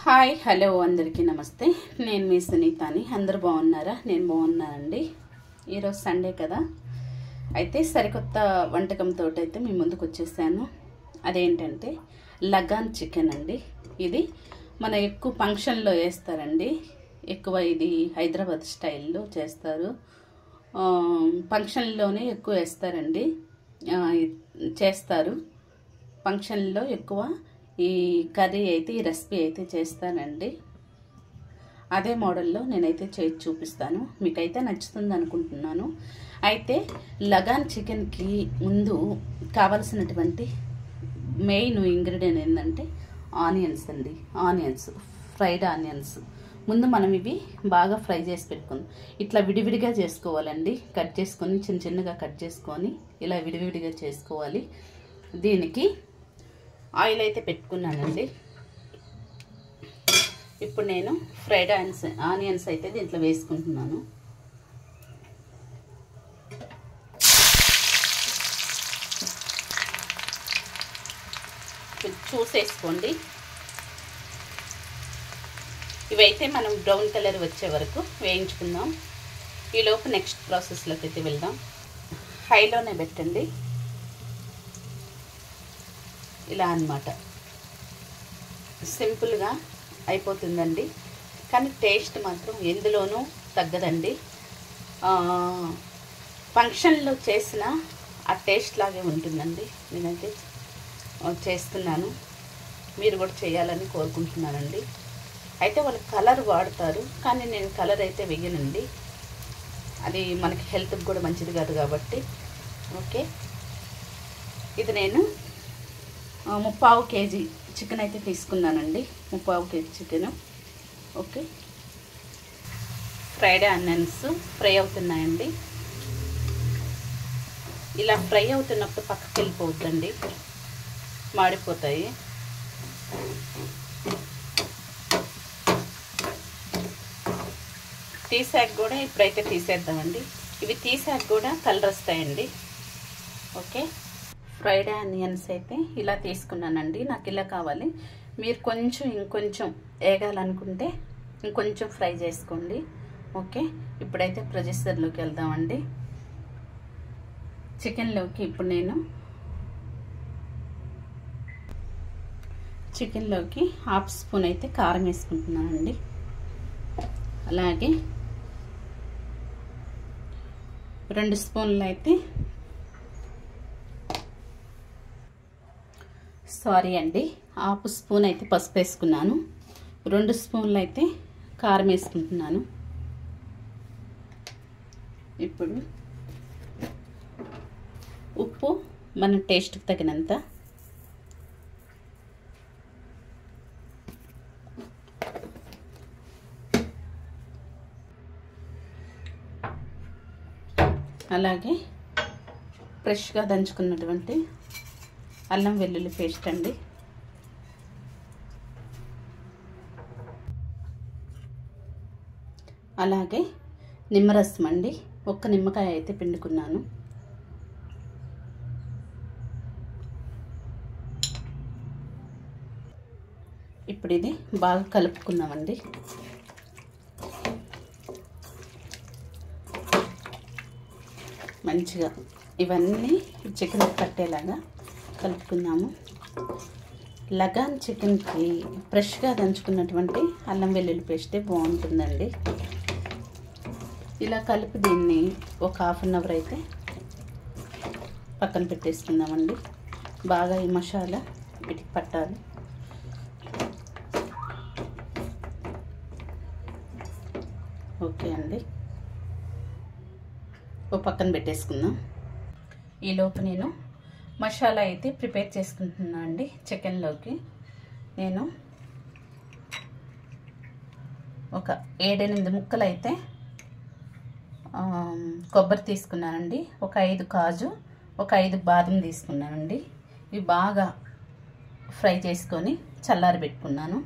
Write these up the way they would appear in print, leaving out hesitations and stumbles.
Hi hello అందరికీ నమస్తే. నేను మీ సునీతాని. అందరూ బాగున్నారా? నేను బాగున్నానండి. ఈరోజు సండే కదా, అయితే సరికొత్త వంటకంతో అయితే మీ ముందుకు వచ్చేసాను. అదేంటంటే లగాన్ చికెన్ అండి. ఇది మన ఎక్కువ ఫంక్షన్లో వేస్తారండి. ఎక్కువ ఇది హైదరాబాద్ స్టైల్లో చేస్తారు. ఫంక్షన్లోనే ఎక్కువ వేస్తారండి, చేస్తారు. ఫంక్షన్లో ఎక్కువ ఈ కర్రీ అయితే, ఈ రెసిపీ అయితే చేస్తానండి. అదే మోడల్లో నేనైతే చేసి చూపిస్తాను. మీకైతే నచ్చుతుంది అనుకుంటున్నాను. అయితే లగాన్ చికెన్కి ముందు కావలసినటువంటి మెయిన్ ఇంగ్రీడియంట్ ఏంటంటే ఆనియన్స్ అండి. Onions, fried onions. ముందు మనం ఇవి బాగా ఫ్రై చేసి పెట్టుకుందాం. ఇట్లా విడివిడిగా చేసుకోవాలండి. కట్ చేసుకొని చిన్న చిన్నగా కట్ చేసుకొని ఇలా విడివిడిగా చేసుకోవాలి. దీనికి ఆయిల్ అయితే పెట్టుకున్నానండి. ఇప్పుడు నేను ఫ్రైడ్ ఆనియన్స్ అయితే దీంట్లో వేసుకుంటున్నాను. చూసేసుకోండి. ఇవైతే మనం బ్రౌన్ కలర్ వచ్చే వరకు వేయించుకుందాం. ఈలోపు నెక్స్ట్ ప్రాసెస్లోకి అయితే వెళ్దాం. హైలోనే పెట్టండి. ఇలా అన్నమాట, సింపుల్గా అయిపోతుందండి. కానీ టేస్ట్ మాత్రం ఎందులోనూ తగ్గదండి. ఫంక్షన్లో చేసిన ఆ టేస్ట్ లాగే ఉంటుందండి. నేనైతే చేస్తున్నాను, మీరు కూడా చేయాలని కోరుకుంటున్నానండి. అయితే వాళ్ళు కలర్ వాడతారు, కానీ నేను కలర్ అయితే వేయనండి. అది మనకి హెల్త్కి కూడా మంచిది కాదు కాబట్టి. ఓకే, ఇది నేను 3/4 కేజీ చికెన్ అయితే తీసుకున్నానండి. 3/4 KG chicken. Okay, fried onions fry అవుతున్నాయండి. ఇలా ఫ్రై అవుతున్నప్పుడు పక్కకి వెళ్ళిపోవద్దండి, మాడిపోతాయి. తీసాక కూడా ఇప్పుడైతే తీసేద్దామండి. ఇవి తీసాక కూడా కలర్ వస్తాయండి. ఓకే, ఫ్రైడ్ ఆనియన్స్ అయితే ఇలా తీసుకున్నానండి. నాకు ఇలా కావాలి. మీరు ఇంకొంచెం వేగాలనుకుంటే ఇంకొంచెం ఫ్రై చేసుకోండి. ఓకే, ఇప్పుడైతే ప్రొసెసర్లోకి వెళ్దామండి. చికెన్లోకి ఇప్పుడు నేను చికెన్లోకి 1/2 స్పూన్ అయితే కారం వేసుకుంటున్నానండి. అలాగే 2 స్పూన్లు అయితే సారీ అండి 1/2 స్పూన్ అయితే పసుపు వేసుకున్నాను. 2 స్పూన్లు అయితే కారం వేసుకుంటున్నాను. ఇప్పుడు ఉప్పు మన టేస్ట్కి తగినంత. అలాగే ఫ్రెష్గా దంచుకున్నటువంటి అల్లం వెల్లుల్లి పేస్ట్ అండి. అలాగే నిమ్మరసం అండి. 1 నిమ్మకాయ అయితే పిండుకున్నాను. ఇప్పుడు ఇది బాగా కలుపుకుందామండి. మంచిగా ఇవన్నీ చికెన్ పట్టేలాగా కలుపుకుందాము. లగాన్ చికెన్కి ఫ్రెష్గా దంచుకున్నటువంటి అల్లం వెల్లుల్లి పేస్టే బాగుంటుందండి. ఇలా కలిపి దీన్ని ఒక 1/2 అవర్ అయితే పక్కన పెట్టేసుకుందామండి. బాగా ఈ మసాలా వీటికి పట్టాలి. ఓకే అండి, ఓ పక్కన పెట్టేసుకుందాం. ఈలోపు నేను మసాలా అయితే ప్రిపేర్ చేసుకుంటున్నాను అండి. చికెన్లోకి నేను ఒక 7-8 ముక్కలు అయితే కొబ్బరి తీసుకున్నానండి. ఒక 5 కాజు, ఒక 5 బాదం తీసుకున్నానండి. ఇవి బాగా ఫ్రై చేసుకొని చల్లారి పెట్టుకున్నాను.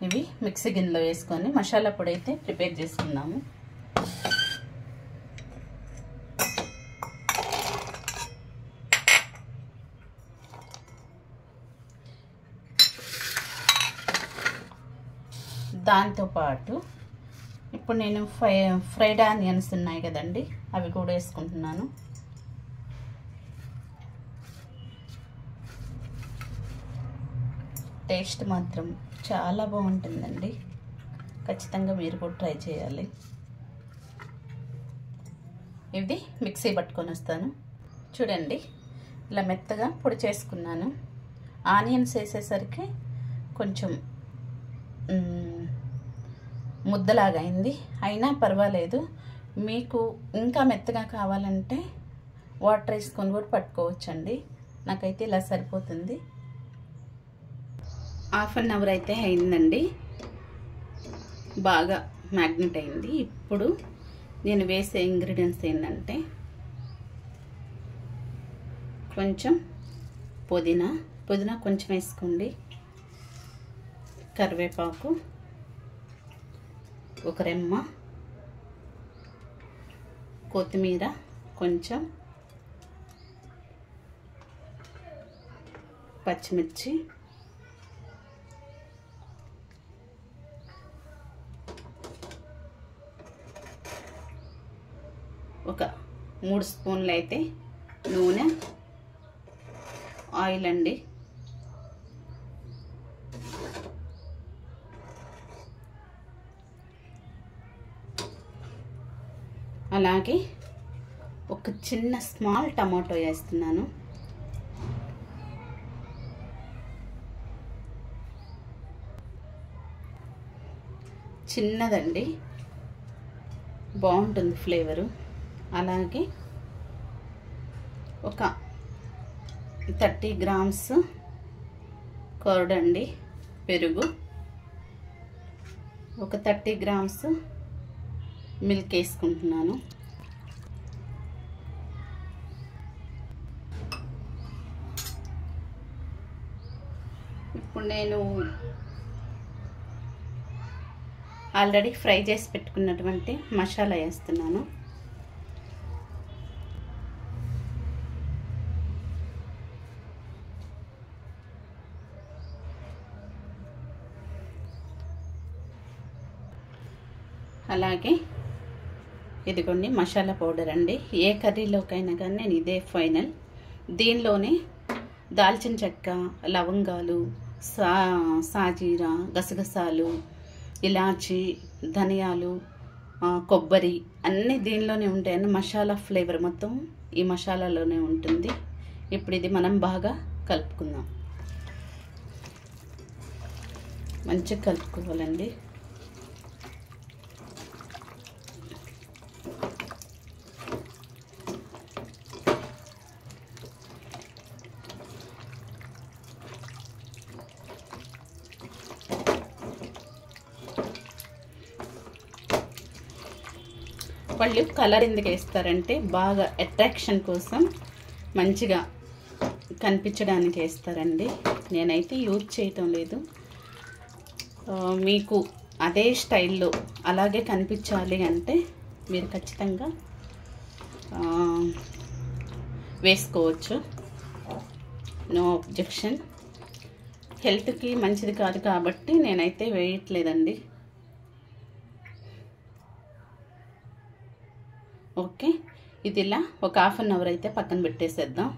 ఇవి మిక్సీ గిన్నెలో వేసుకొని మసాలా పొడి అయితే ప్రిపేర్ చేసుకున్నాము. దాంతోపాటు ఇప్పుడు నేను ఫ్రైడ్ ఆనియన్స్ ఉన్నాయి కదండి, అవి కూడా వేసుకుంటున్నాను. టేస్ట్ మాత్రం చాలా బాగుంటుందండి. ఖచ్చితంగా మీరు కూడా ట్రై చేయాలి. ఇది మిక్సీ పట్టుకొని వస్తాను. చూడండి, ఇలా మెత్తగా పొడి చేసుకున్నాను. ఆనియన్స్ వేసేసరికి కొంచెం ముద్దలాగా అయింది. అయినా పర్వాలేదు, మీకు ఇంకా మెత్తగా కావాలంటే వాటర్ వేసుకొని కూడా పట్టుకోవచ్చండి. నాకైతే ఇలా సరిపోతుంది. హాఫ్ అన్ అవర్ అయితే అయిందండి, బాగా మ్యాగ్నెట్ అయింది. ఇప్పుడు నేను వేసే ఇంగ్రీడియంట్స్ ఏంటంటే కొంచెం పుదీనా కొంచెం వేసుకోండి, కరివేపాకు ఒక రెమ్మ, కొత్తిమీర కొంచెం, పచ్చిమిర్చి, ఒక 3 స్పూన్లు అయితే నూనె, ఆయిల్ అండి. అలాగే ఒక చిన్న స్మాల్ టమాటో వేస్తున్నాను. చిన్నదండి, బాగుంటుంది ఫ్లేవరు. అలాగే ఒక 30 గ్రామ్స్ కర్డ్ అండి, పెరుగు, ఒక 30 గ్రామ్స్ మిల్క్ వేసుకుంటున్నాను. ఇప్పుడు నేను ఆల్రెడీ ఫ్రై చేసి పెట్టుకున్నటువంటి మసాలా వేస్తున్నాను. అలాగే ఇదిగోండి మసాలా పౌడర్ అండి. ఏ కర్రీలోకైనా కానీ నేను ఇదే ఫైనల్. దీనిలోనే దాల్చిన చెక్క, లవంగాలు, సాజీరా, గసగసాలు, ఇలాచి, ధనియాలు, కొబ్బరి అన్నీ దీనిలోనే ఉంటాయని మసాలా ఫ్లేవర్ మొత్తం ఈ మసాలాలోనే ఉంటుంది. ఇప్పుడు ఇది మనం బాగా కలుపుకుందాం. మంచిగా కలుపుకోవాలండి. వాళ్ళు కలర్ ఎందుకు వేస్తారంటే బాగా అట్రాక్షన్ కోసం, మంచిగా కనిపించడానికి వేస్తారండి. నేనైతే యూజ్ చేయటం లేదు. మీకు అదే స్టైల్లో అలాగే కనిపించాలి అంటే మీరు ఖచ్చితంగా వేసుకోవచ్చు, నో అబ్జెక్షన్. హెల్త్కి మంచిది కాదు కాబట్టి నేనైతే వేయట్లేదండి. ఓకే, ఇది ఇలా ఒక హాఫ్ అన్ అవర్ అయితే పక్కన పెట్టేసేద్దాం.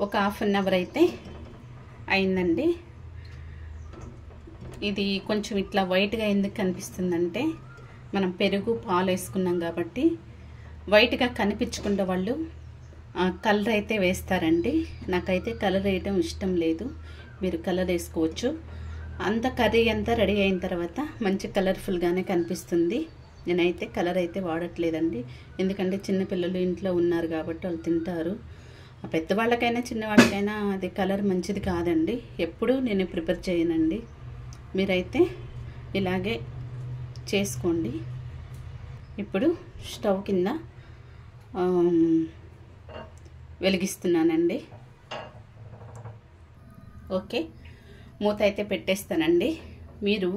ఒక హాఫ్ అన్ అవర్ అయితే అయిందండి. ఇది కొంచెం ఇట్లా వైట్గా ఎందుకు కనిపిస్తుందంటే మనం పెరుగు పాలు వేసుకున్నాం కాబట్టి వైట్గా కనిపించకుండా వాళ్ళు కలర్ అయితే వేస్తారండి. నాకైతే కలర్ వేయటం ఇష్టం లేదు, మీరు కలర్ వేసుకోవచ్చు. అంత కర్రీ అంతా రెడీ అయిన తర్వాత మంచి కలర్ఫుల్గానే కనిపిస్తుంది. నేనైతే కలర్ అయితే వాడట్లేదండి, ఎందుకంటే చిన్నపిల్లలు ఇంట్లో ఉన్నారు కాబట్టి వాళ్ళు తింటారు. పెద్దవాళ్ళకైనా చిన్నవాళ్ళకైనా అది కలర్ మంచిది కాదండి. ఎప్పుడూ నేను ప్రిపేర్ చేయనండి. మీరైతే ఇలాగే చేసుకోండి. ఇప్పుడు స్టవ్ కింద వెలిగిస్తున్నానండి. ఓకే, మూత అయితే పెట్టేస్తానండి. మీరు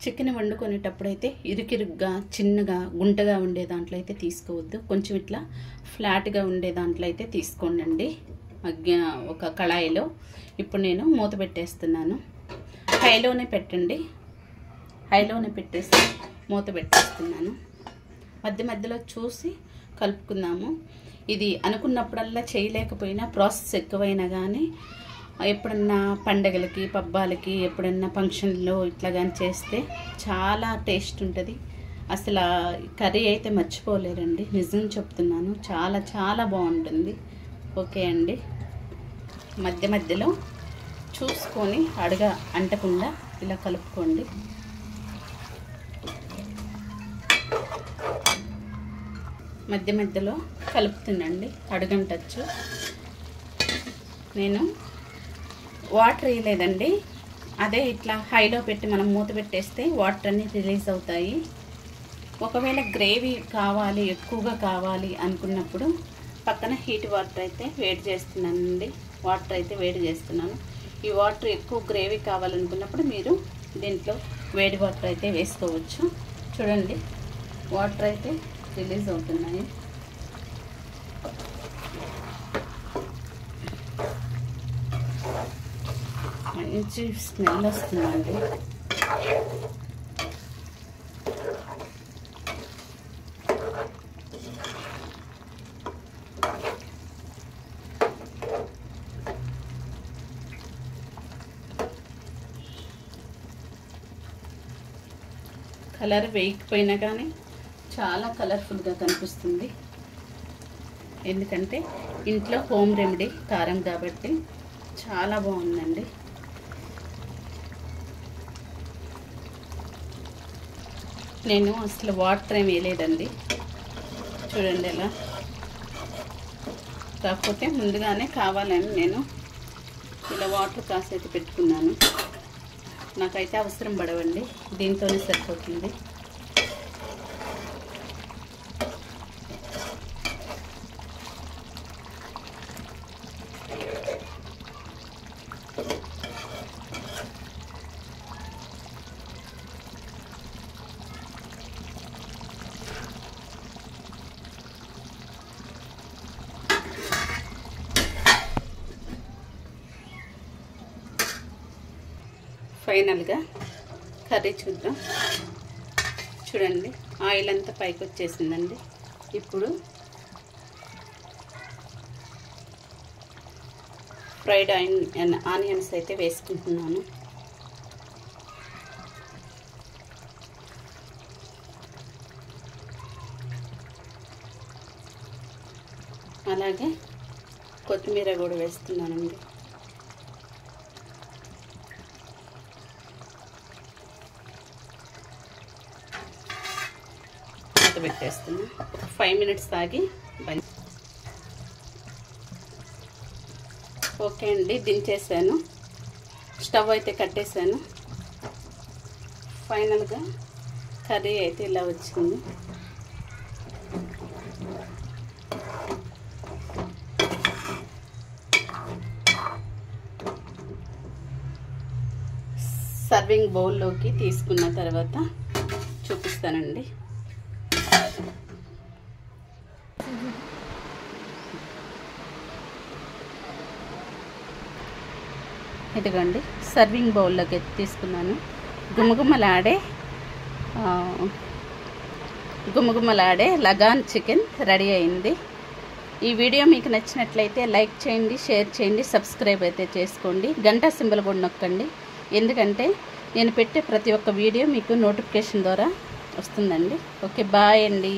చికెన్ వండుకునేటప్పుడైతే ఇరుకిరుగ్గా, చిన్నగా, గుంటగా ఉండే దాంట్లో అయితే తీసుకోవద్దు. కొంచెం ఇట్లా ఫ్లాట్గా ఉండే దాంట్లో అయితే తీసుకోండి ఒక కళాయిలో. ఇప్పుడు నేను మూత పెట్టేస్తున్నాను. హైలోనే పెట్టండి, హైలోనే పెట్టేసి మూత పెట్టేస్తున్నాను. మధ్య మధ్యలో చూసి కలుపుకుందాము. ఇది అనుకున్నప్పుడల్లా చేయలేకపోయినా, ప్రాసెస్ ఎక్కువైనా కానీ ఎప్పుడన్నా పండగలకి, పబ్బాలకి, ఎప్పుడన్నా ఫంక్షన్లో ఇట్లా కానీ చేస్తే చాలా టేస్ట్ ఉంటుంది. అసలు కర్రీ అయితే మర్చిపోలేరండి, నిజం చెప్తున్నాను. చాలా చాలా బాగుంటుంది. ఓకే అండి, మధ్య మధ్యలో చూసుకొని అడగ అంటకుండా ఇలా కలుపుకోండి. మధ్య మధ్యలో కలుపుతుండండి, అడగంటచ్చు. నేను వాటర్ వేయలేదండి, అదే ఇట్లా హైలో పెట్టి మనం మూత పెట్టేస్తే వాటర్ అన్నీ రిలీజ్ అవుతాయి. ఒకవేళ గ్రేవీ కావాలి, ఎక్కువగా కావాలి అనుకున్నప్పుడు పక్కన హీట్ వాటర్ అయితే వేడి చేస్తున్నానండి. వాటర్ అయితే వేడి చేస్తున్నాను. ఈ వాటర్ ఎక్కువ గ్రేవీ కావాలనుకున్నప్పుడు మీరు దీంట్లో వేడి వాటర్ అయితే వేసుకోవచ్చు. చూడండి, వాటర్ అయితే రిలీజ్ అవుతున్నాయి. మంచి స్మెల్ వస్తుందండి. కలర్ వేయకపోయినా కానీ చాలా కలర్ఫుల్గా కనిపిస్తుంది. ఎందుకంటే ఇంట్లో హోమ్ రెమెడీ కారం కాబట్టి చాలా బాగుందండి. నేను అసలు వాటర్ ఏమి వేయలేదండి. చూడండి ఎలా, కాకపోతే ముందుగానే కావాలని నేను ఇలా వాటర్ కాసేసి పెట్టుకున్నాను. నాకైతే అవసరం పడవండి, దీంతోనే సరిపోతుంది. ఫైనల్గా కర్రీ చూద్దాం. చూడండి, ఆయిల్ అంతా పైకి వచ్చేసిందండి. ఇప్పుడు ఫ్రైడ్ ఆనియన్స్ అయితే వేసుకుంటున్నాను. అలాగే కొత్తిమీర కూడా వేస్తున్నానండి. పెట్టేస్తున్నా. 5 మినిట్స్ ఆగి బంద్. ఓకే అండి, దించేసాను. స్టవ్ అయితే కట్టేసాను. ఫైనల్గా కర్రీ అయితే ఇలా వచ్చింది. సర్వింగ్ బౌల్లోకి తీసుకున్న తర్వాత చూపిస్తానండి. ఇదిగోండి, సర్వింగ్ బౌల్లోకి తీసుకున్నాను. గుమగుమలాడే లగాన్ చికెన్ రెడీ అయింది. ఈ వీడియో మీకు నచ్చినట్లయితే లైక్ చేయండి, షేర్ చేయండి, సబ్స్క్రైబ్ అయితే చేసుకోండి. గంట సింబల్ కూడా నొక్కండి, ఎందుకంటే నేను పెట్టే ప్రతి ఒక్క వీడియో మీకు నోటిఫికేషన్ ద్వారా వస్తుందండి. ఓకే, బాయ్ అండి.